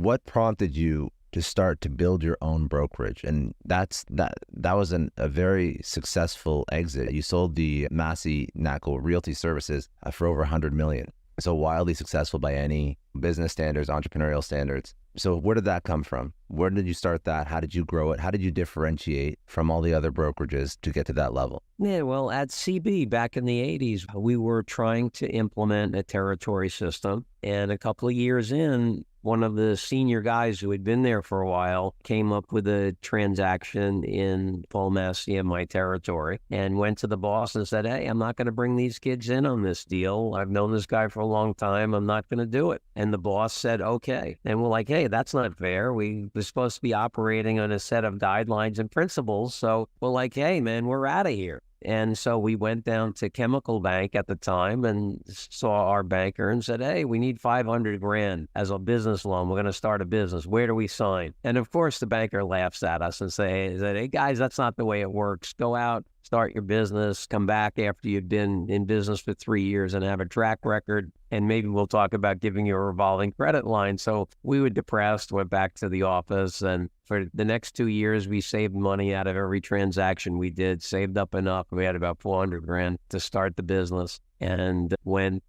what prompted you to start to build your own brokerage? And that was a very successful exit. You sold the Massey Knakal Realty Services for over 100 million. So wildly successful by any business standards, entrepreneurial standards. So where did that come from? Where did you start that? How did you grow it? How did you differentiate from all the other brokerages to get to that level? Yeah, well, at CB back in the 80s, we were trying to implement a territory system. And a couple of years in, one of the senior guys who had been there for a while came up with a transaction in Paul Massey and my territory and went to the boss and said, hey, I'm not going to bring these kids in on this deal. I've known this guy for a long time. I'm not going to do it. And the boss said, okay. And we're like, hey, that's not fair. We were supposed to be operating on a set of guidelines and principles. So we're like, hey, man, we're out of here. And so we went down to Chemical Bank at the time and saw our banker and said, hey, we need 500 grand as a business loan. We're going to start a business. Where do we sign? And of course, the banker laughs at us and says, hey, guys, that's not the way it works. Go out, start your business, come back after you've been in business for 3 years and have a track record. And maybe we'll talk about giving you a revolving credit line. So we were depressed, went back to the office. And for the next 2 years, we saved money out of every transaction we did, saved up enough. We had about 400 grand to start the business. And went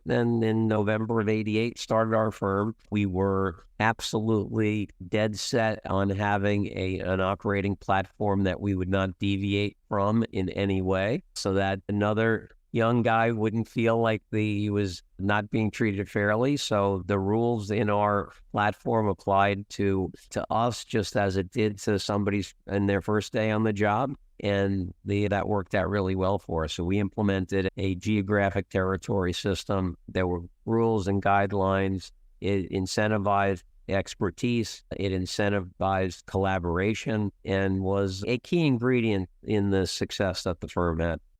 and in November of 88, started our firm. We were absolutely dead set on having an operating platform that we would not deviate from in any way, so that another young guy wouldn't feel like he was not being treated fairly. So the rules in our platform applied to us just as it did to somebody's in their first day on the job. And that worked out really well for us. So we implemented a geographic territory system. There were rules and guidelines. It incentivized expertise. It incentivized collaboration and was a key ingredient in the success that the firm had.